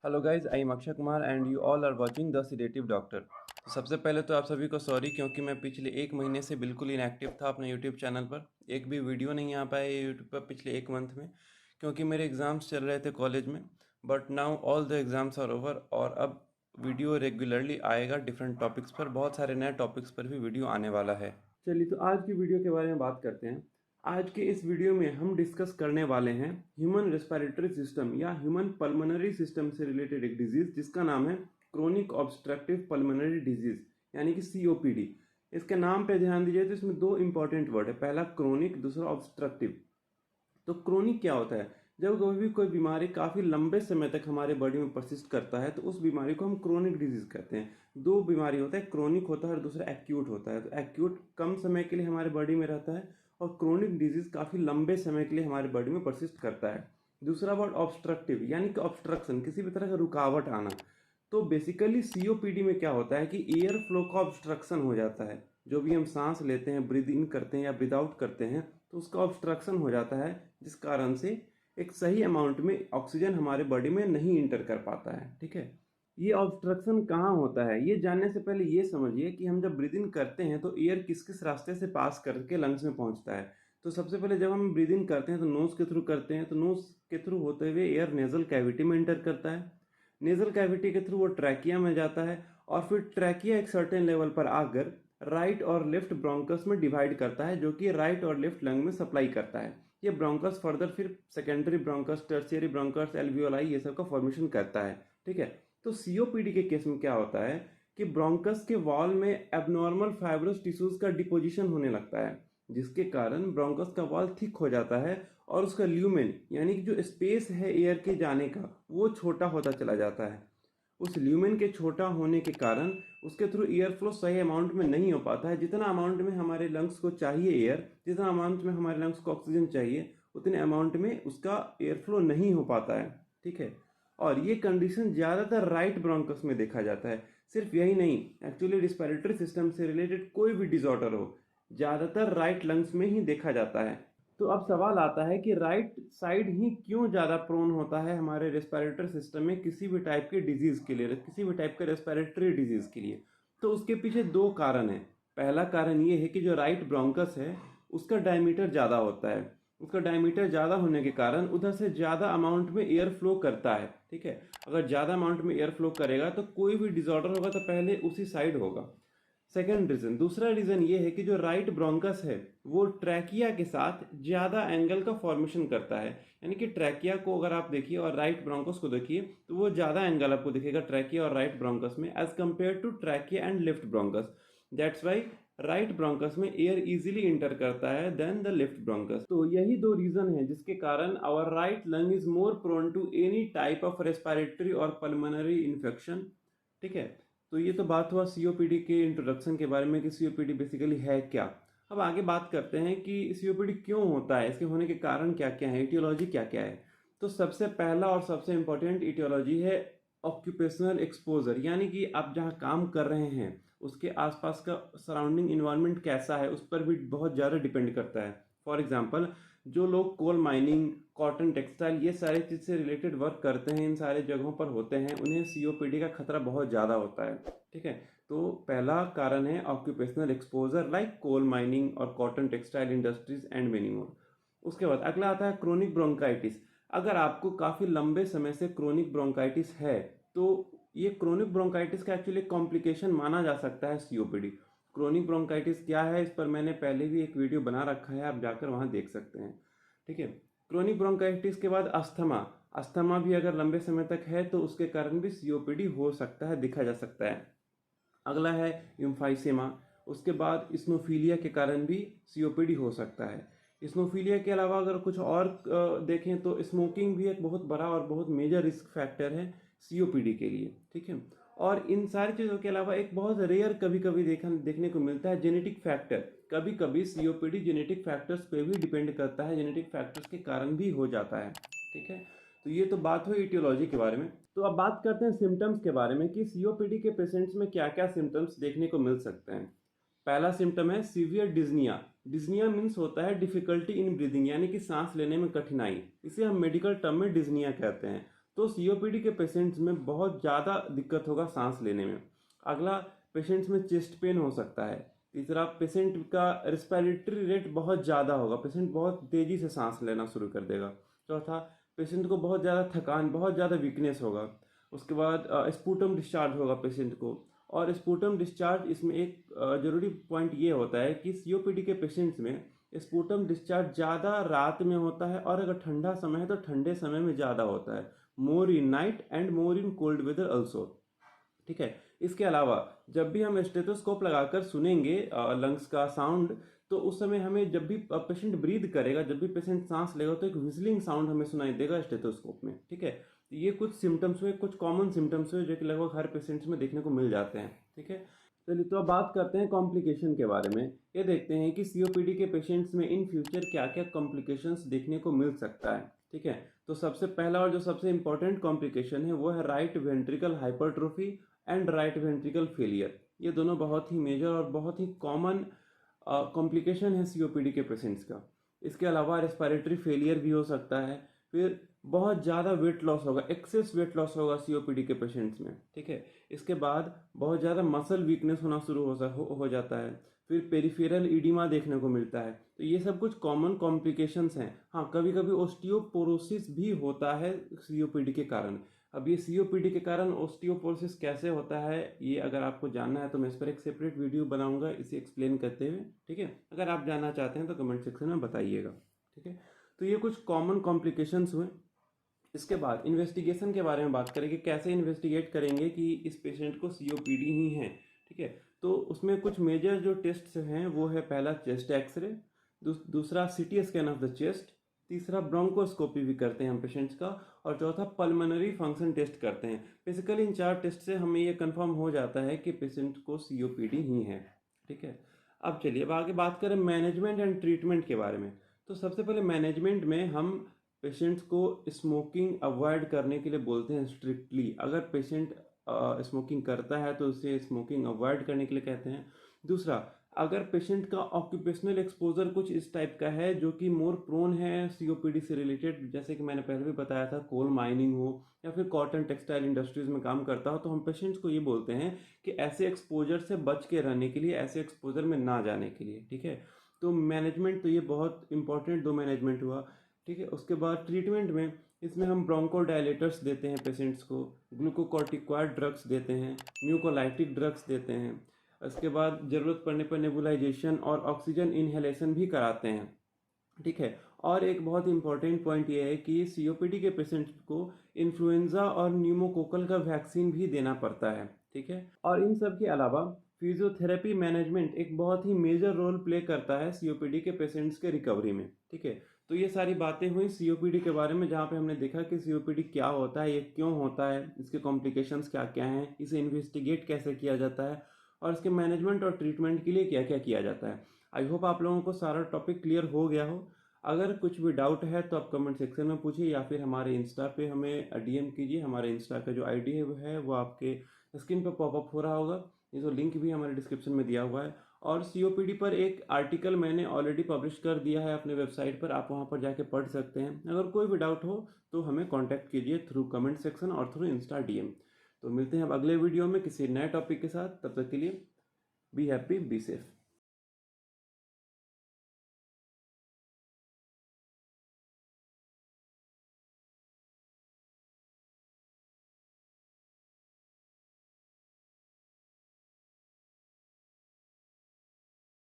Hello guys, I am Akshay Kumar and you all are watching the sedative doctor. तो सबसे पहले तो आप सभी को सॉरी, क्योंकि मैं पिछले एक महीने से बिल्कुल इनएक्टिव था अपने यूट्यूब चैनल पर। एक भी वीडियो नहीं आ पाया यूट्यूब पर पिछले एक मंथ में, क्योंकि मेरे एग्ज़ाम्स चल रहे थे कॉलेज में। But now all the exams are over और अब वीडियो रेगुलरली आएगा डिफरेंट टॉपिक्स पर। बहुत सारे नए टॉपिक्स पर भी वीडियो आने वाला है। चलिए, तो आज की वीडियो के बारे में बात करते हैं। आज के इस वीडियो में हम डिस्कस करने वाले हैं ह्यूमन रेस्पिरेटरी सिस्टम या ह्यूमन पल्मोनरी सिस्टम से रिलेटेड एक डिजीज जिसका नाम है क्रोनिक ऑब्स्ट्रक्टिव पल्मोनरी डिजीज, यानी कि सीओपीडी। इसके नाम पे ध्यान दीजिए तो इसमें दो इंपॉर्टेंट वर्ड है, पहला क्रोनिक, दूसरा ऑब्स्ट्रक्टिव। तो क्रोनिक क्या होता है? जब कभी भी कोई बीमारी काफ़ी लंबे समय तक हमारे बॉडी में परसिस्ट करता है तो उस बीमारी को हम क्रोनिक डिजीज कहते हैं। दो बीमारी होता है, क्रोनिक होता है और दूसरा एक्यूट होता है। तो एक्यूट कम समय के लिए हमारे बॉडी में रहता है और क्रोनिक डिजीज काफ़ी लंबे समय के लिए हमारे बॉडी में परसिस्ट करता है। दूसरा वर्ड ऑब्स्ट्रक्टिव, यानी कि ऑब्स्ट्रक्शन, किसी भी तरह का रुकावट आना। तो बेसिकली सीओपीडी में क्या होता है कि एयर फ्लो का ऑब्स्ट्रक्शन हो जाता है। जो भी हम सांस लेते हैं, ब्रीद इन करते हैं या ब्रीद आउट करते हैं, तो उसका ऑब्स्ट्रक्शन हो जाता है, जिस कारण से एक सही अमाउंट में ऑक्सीजन हमारे बॉडी में नहीं इंटर कर पाता है। ठीक है, ये ऑब्स्ट्रक्शन कहाँ होता है ये जानने से पहले ये समझिए कि हम जब ब्रीद इन करते हैं तो एयर किस किस रास्ते से पास करके लंग्स में पहुंचता है। तो सबसे पहले जब हम ब्रीद इन करते हैं तो नोज के थ्रू करते हैं, तो नोज के थ्रू होते हुए एयर नेजल कैविटी में इंटर करता है। नेजल कैविटी के थ्रू वो ट्रैकिया में जाता है और फिर ट्रैकिया एक सर्टेन लेवल पर आकर राइट और लेफ्ट ब्रोंकस में डिवाइड करता है, जो कि राइट और लेफ्ट लंग में सप्लाई करता है। ये ब्रोंकस फर्दर फिर secondary bronchus, tertiary bronchus, alveoli, ये सब का फॉर्मेशन करता है। ठीक है, तो सीओपीडी के केस में क्या होता है कि ब्रोंकस के वॉल में एबनॉर्मल फाइब्रस टिश्यूज का डिपोजिशन होने लगता है, जिसके कारण ब्रोंकस का वॉल थिक हो जाता है और उसका ल्यूमेन, यानी कि जो स्पेस है एयर के जाने का, वो छोटा होता चला जाता है। उस ल्यूमेन के छोटा होने के कारण उसके थ्रू एयर फ्लो सही अमाउंट में नहीं हो पाता है। जितना अमाउंट में हमारे लंग्स को चाहिए एयर, जितना अमाउंट में हमारे लंग्स को ऑक्सीजन चाहिए, उतने अमाउंट में उसका एयर फ्लो नहीं हो पाता है। ठीक है, और ये कंडीशन ज़्यादातर राइट ब्रोंकस में देखा जाता है। सिर्फ यही नहीं, एक्चुअली रिस्पिरेटरी सिस्टम से रिलेटेड कोई भी डिसऑर्डर हो, ज़्यादातर राइट लंग्स में ही देखा जाता है। तो अब सवाल आता है कि राइट साइड ही क्यों ज़्यादा प्रोन होता है हमारे रेस्पिरेटरी सिस्टम में किसी भी टाइप के डिजीज़ के लिए, किसी भी टाइप के रेस्पिरेटरी डिजीज़ के लिए? तो उसके पीछे दो कारण हैं। पहला कारण ये है कि जो राइट ब्रोंकस है उसका डायमीटर ज़्यादा होता है। उसका डायमीटर ज़्यादा होने के कारण उधर से ज़्यादा अमाउंट में एयर फ्लो करता है। ठीक है, अगर ज़्यादा अमाउंट में एयर फ्लो करेगा तो कोई भी डिसऑर्डर होगा तो पहले उसी साइड होगा। सेकेंड रीजन, दूसरा रीजन ये है कि जो राइट ब्रोंकस है वो ट्रैकिया के साथ ज़्यादा एंगल का फॉर्मेशन करता है। यानी कि ट्रैकिया को अगर आप देखिए और राइट ब्रोंकस को देखिए तो वो ज़्यादा एंगल आपको दिखेगा ट्रैकिया और राइट ब्रोंकस में as compare to trachea and left bronchus. That's why right bronchus में एयर इजीली इंटर करता है देन द लेफ्ट ब्रोंकस। तो यही दो रीजन है जिसके कारण our right lung is more prone to any type of respiratory और पल्मोनरी इन्फेक्शन। ठीक है, तो ये तो बात हुआ सीओपीडी के इंट्रोडक्शन के बारे में कि सीओपीडी बेसिकली है क्या। अब आगे बात करते हैं कि सीओपीडी क्यों होता है, इसके होने के कारण क्या क्या है, इटियोलॉजी क्या क्या है। तो सबसे पहला और सबसे इंपॉर्टेंट इटियोलॉजी है ऑक्यूपेशनल एक्सपोजर, यानी कि आप जहाँ काम कर रहे हैं उसके आसपास का सराउंडिंग इन्वायरमेंट कैसा है उस पर भी बहुत ज़्यादा डिपेंड करता है। फॉर एग्जाम्पल, जो लोग कोल माइनिंग, कॉटन, टेक्सटाइल, ये सारे चीज़ से रिलेटेड वर्क करते हैं, इन सारे जगहों पर होते हैं, उन्हें सीओपीडी का खतरा बहुत ज़्यादा होता है। ठीक है, तो पहला कारण है occupational exposure like coal mining और cotton textile industries and many more. उसके बाद अगला आता है क्रोनिक ब्रोंकाइटिस। अगर आपको काफ़ी लंबे समय से क्रोनिक ब्रोंकाइटिस है तो ये क्रोनिक ब्रोंकाइटिस का एक्चुअली कॉम्प्लिकेशन माना जा सकता है सीओपीडी। क्रोनिक ब्रोंकाइटिस क्या है इस पर मैंने पहले भी एक वीडियो बना रखा है, आप जाकर वहाँ देख सकते हैं। ठीक है, क्रोनिक ब्रोंकाइटिस के बाद अस्थमा। अस्थमा भी अगर लंबे समय तक है तो उसके कारण भी सीओपीडी हो सकता है, देखा जा सकता है। अगला है इम्फाइसेमा। उसके बाद इस्नोफीलिया के कारण भी सीओपीडी हो सकता है। इस्नोफीलिया के अलावा अगर कुछ और देखें तो स्मोकिंग भी एक बहुत बड़ा और बहुत मेजर रिस्क फैक्टर है सीओपीडी के लिए। ठीक है, और इन सारी चीज़ों के अलावा एक बहुत रेयर कभी कभी देखने को मिलता है जेनेटिक फैक्टर। कभी कभी सीओपीडी जेनेटिक फैक्टर्स पे भी डिपेंड करता है, जेनेटिक फैक्टर्स के कारण भी हो जाता है। ठीक है, तो ये तो बात हुई इटियोलॉजी के बारे में। तो अब बात करते हैं सिम्टम्स के बारे में कि सीओपीडी के पेशेंट्स में क्या क्या सिम्टम्स देखने को मिल सकते हैं। पहला सिम्टम है सीवियर डिज्निया। डिज्निया मीन्स होता है डिफिकल्टी इन ब्रीदिंग, यानी कि सांस लेने में कठिनाई। इसे हम मेडिकल टर्म में डिज्निया कहते हैं। तो सीओपीडी के पेशेंट्स में बहुत ज़्यादा दिक्कत होगा सांस लेने में। अगला, पेशेंट्स में चेस्ट पेन हो सकता है। तीसरा, पेशेंट का रिस्पिरेटरी रेट बहुत ज़्यादा होगा, पेशेंट बहुत तेज़ी से सांस लेना शुरू कर देगा। चौथा, पेशेंट को बहुत ज़्यादा थकान, बहुत ज़्यादा वीकनेस होगा। उसके बाद स्पूटम डिस्चार्ज होगा पेशेंट को। और स्पूटम डिस्चार्ज, इसमें एक ज़रूरी पॉइंट ये होता है कि सीओपीडी के पेशेंट्स में स्पूटम डिस्चार्ज ज़्यादा रात में होता है, और अगर ठंडा समय है तो ठंडे समय में ज़्यादा होता है, more in night and more in cold weather also. ठीक है। इसके अलावा जब भी हम स्टेथोस्कोप लगाकर सुनेंगे लंग्स का साउंड, तो उस समय हमें जब भी पेशेंट ब्रीद करेगा, जब भी पेशेंट सांस लेगा, तो एक विजलिंग साउंड हमें सुनाई देगा स्टेथोस्कोप में। ठीक है। तो ये कुछ सिम्टम्स हुए, कुछ कॉमन सिम्टम्स हुए जो कि लगभग हर पेशेंट्स में देखने को मिल जाते हैं। ठीक है। चलिए, तो अब बात करते हैं कॉम्प्लिकेशन के बारे में। ये देखते हैं कि सीओपीडी के पेशेंट्स में इन फ्यूचर क्या क्या कॉम्प्लिकेशंस देखने को मिल सकता है। ठीक है। तो सबसे पहला और जो सबसे इंपॉर्टेंट कॉम्प्लिकेशन है वो है right ventricle hypertrophy and right ventricle failure. ये दोनों बहुत ही मेजर और बहुत ही कॉमन कॉम्प्लिकेशन है सीओपीडी के पेशेंट्स का। इसके अलावा रेस्पिरेटरी फेलियर भी हो सकता है। फिर बहुत ज़्यादा वेट लॉस होगा, एक्सेस वेट लॉस होगा सीओपीडी के पेशेंट्स में। ठीक है। इसके बाद बहुत ज़्यादा मसल वीकनेस होना शुरू हो जाता है। फिर पेरिफेरल इडिमा देखने को मिलता है। तो ये सब कुछ कॉमन कॉम्प्लिकेशंस हैं। हाँ, कभी कभी ओस्टियोपोरोसिस भी होता है सीओपीडी के कारण। अब ये सीओपीडी के कारण ओस्टियोपोरोसिस कैसे होता है, ये अगर आपको जानना है तो मैं इस पर एक सेपरेट वीडियो बनाऊंगा इसे एक्सप्लेन करते हुए। ठीक है। अगर आप जानना चाहते हैं तो कमेंट सेक्शन में बताइएगा। ठीक है। तो ये कुछ कॉमन कॉम्प्लिकेशंस हुए। इसके बाद इन्वेस्टिगेशन के बारे में बात करेंगे, कैसे इन्वेस्टिगेट करेंगे कि इस पेशेंट को सीओपीडी ही है। ठीक है। तो उसमें कुछ मेजर जो टेस्ट हैं वो है, पहला चेस्ट एक्सरे, दूसरा CT scan of the chest, तीसरा ब्रोंकोस्कोपी भी करते हैं हम पेशेंट्स का, और चौथा पल्मोनरी फंक्शन टेस्ट करते हैं। बेसिकली इन 4 टेस्ट से हमें ये कंफर्म हो जाता है कि पेशेंट को सीओपीडी ही है। ठीक है। अब चलिए, अब आगे बात करें मैनेजमेंट एंड ट्रीटमेंट के बारे में। तो सबसे पहले मैनेजमेंट में हम पेशेंट्स को स्मोकिंग अवॉइड करने के लिए बोलते हैं स्ट्रिक्टली। अगर पेशेंट स्मोकिंग करता है तो उसे स्मोकिंग अवॉइड करने के लिए कहते हैं। दूसरा, अगर पेशेंट का ऑक्यूपेशनल एक्सपोजर कुछ इस टाइप का है जो कि मोर प्रोन है सीओपीडी से रिलेटेड, जैसे कि मैंने पहले भी बताया था, कोल माइनिंग हो या फिर कॉटन टेक्सटाइल इंडस्ट्रीज में काम करता हो, तो हम पेशेंट्स को ये बोलते हैं कि ऐसे एक्सपोजर से बच के रहने के लिए, ऐसे एक्सपोजर में ना जाने के लिए। ठीक है। तो मैनेजमेंट, तो ये बहुत इंपॉर्टेंट 2 मैनेजमेंट हुआ। ठीक है। उसके बाद ट्रीटमेंट में, इसमें हम ब्रोंकोडायलेटर्स देते हैं पेशेंट्स को, ग्लूकोकॉर्टिकॉइड ड्रग्स देते हैं, म्यूकोलाइटिक ड्रग्स देते हैं। उसके बाद ज़रूरत पड़ने पर नेबुलाइजेशन और ऑक्सीजन इनहेलेशन भी कराते हैं। ठीक है। और एक बहुत इंपॉर्टेंट पॉइंट ये है कि सीओपीडी के पेशेंट को इन्फ्लुएंजा और न्यूमोकोकल का वैक्सीन भी देना पड़ता है। ठीक है। और इन सब के अलावा फिजियोथेरेपी मैनेजमेंट एक बहुत ही मेजर रोल प्ले करता है सीओपीडी के पेशेंट्स के रिकवरी में। ठीक है। तो ये सारी बातें हुई सीओपीडी के बारे में, जहाँ पे हमने देखा कि सीओपीडी क्या होता है, ये क्यों होता है, इसके कॉम्प्लिकेशंस क्या क्या हैं, इसे इन्वेस्टिगेट कैसे किया जाता है, और इसके मैनेजमेंट और ट्रीटमेंट के लिए क्या क्या किया जाता है। आई होप आप लोगों को सारा टॉपिक क्लियर हो गया हो। अगर कुछ भी डाउट है तो आप कमेंट सेक्शन में पूछिए, या फिर हमारे इंस्टा पे हमें डीएम कीजिए। हमारे इंस्टा का जो आईडी है वो आपके स्क्रीन पर पॉपअप हो रहा होगा। ये जो लिंक भी हमारे डिस्क्रिप्शन में दिया हुआ है। और सीओपीडी पर एक आर्टिकल मैंने ऑलरेडी पब्लिश कर दिया है अपने वेबसाइट पर, आप वहाँ पर जाके पढ़ सकते हैं। अगर कोई भी डाउट हो तो हमें कॉन्टैक्ट कीजिए थ्रू कमेंट सेक्शन और थ्रू इंस्टा डीएम। तो मिलते हैं अब अगले वीडियो में किसी नए टॉपिक के साथ। तब तक के लिए बी हैप्पी, बी सेफ।